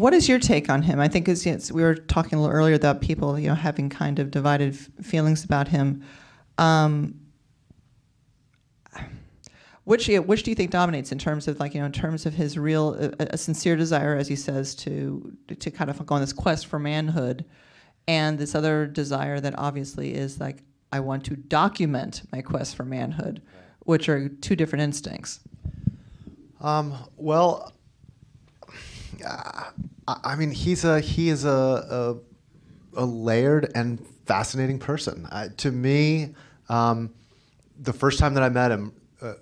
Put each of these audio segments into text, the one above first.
What is your take on him? I think we were talking a little earlier about people, having kind of divided feelings about him. Which do you think dominates in terms of in terms of his real, a sincere desire, as he says, to kind of go on this quest for manhood, and this other desire that obviously is like, I want to document my quest for manhood, which are two different instincts. Well, I mean, he is a layered and fascinating person. To me, the first time that I met him,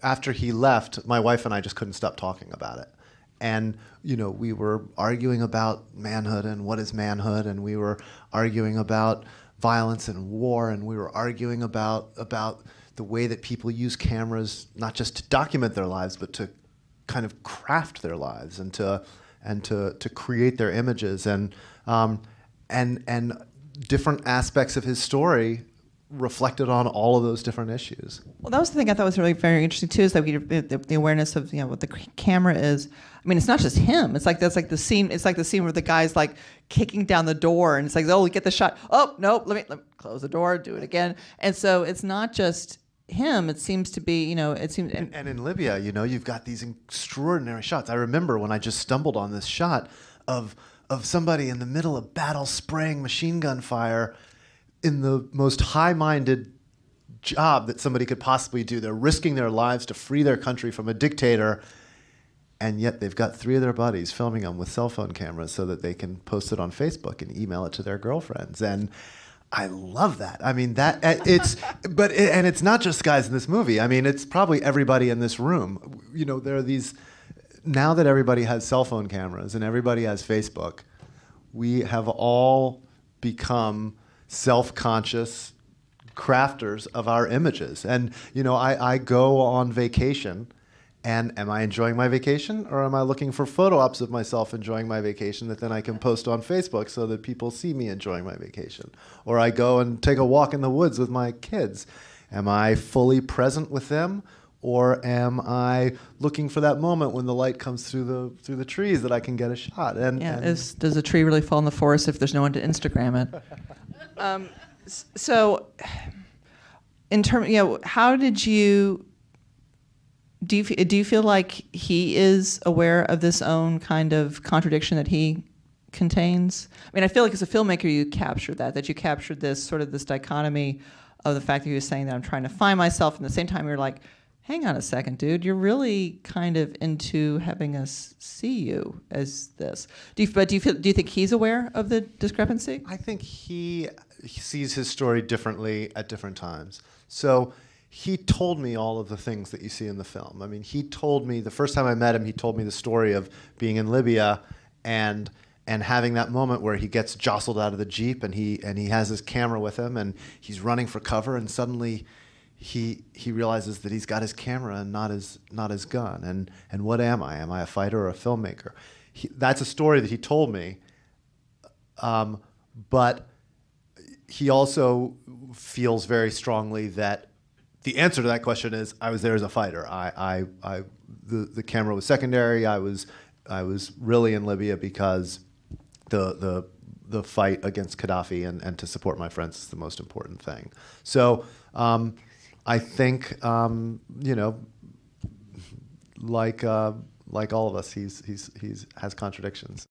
after he left, my wife and I just couldn't stop talking about it. And, we were arguing about manhood and what is manhood, and we were arguing about violence and war, and we were arguing about the way that people use cameras, not just to document their lives, but to kind of craft their lives and to create their images, and different aspects of his story reflected on all of those different issues. Well, that was the thing I thought was really very interesting too, is that the awareness of what the camera is. I mean, it's not just him. It's like the scene. It's like the scene where the guy's like kicking down the door, and it's like, oh, get the shot. Oh no, let me close the door, do it again. And so it's not just him. It seems to be, it seems. And in Libya, you've got these extraordinary shots. I remember when I just stumbled on this shot of somebody in the middle of battle spraying machine gun fire in the most high-minded job that somebody could possibly do. They're risking their lives to free their country from a dictator, and yet they've got 3 of their buddies filming them with cell phone cameras so that they can post it on Facebook and email it to their girlfriends. And I love that. I mean, and it's not just guys in this movie. I mean, it's probably everybody in this room. There are these, now that everybody has cell phone cameras and everybody has Facebook, we have all become self-conscious crafters of our images. And, I go on vacation, and am I enjoying my vacation, or am I looking for photo ops of myself enjoying my vacation that then I can post on Facebook so that people see me enjoying my vacation? Or I go and take a walk in the woods with my kids. Am I fully present with them, or am I looking for that moment when the light comes through the trees that I can get a shot? Does a tree really fall in the forest if there's no one to Instagram it? So, in terms, how did you? Do you feel like he is aware of this own kind of contradiction that he contains? I mean, I feel like as a filmmaker, you captured that you captured this sort of this dichotomy of the fact that he was saying that I'm trying to find myself, and at the same time, you're like, hang on a second, dude, you're really kind of into having us see you as this. Do you think he's aware of the discrepancy? I think he sees his story differently at different times. So he told me all of the things that you see in the film. I mean, he told me, the first time I met him, he told me the story of being in Libya and having that moment where he gets jostled out of the Jeep, and he has his camera with him, and he's running for cover, and suddenly he realizes that he's got his camera and not his gun. And what am I? Am I a fighter or a filmmaker? That's a story that he told me. But he also feels very strongly that the answer to that question is, I was there as a fighter. The camera was secondary. I was really in Libya because the fight against Gaddafi and to support my friends is the most important thing. So I think like all of us, he has contradictions.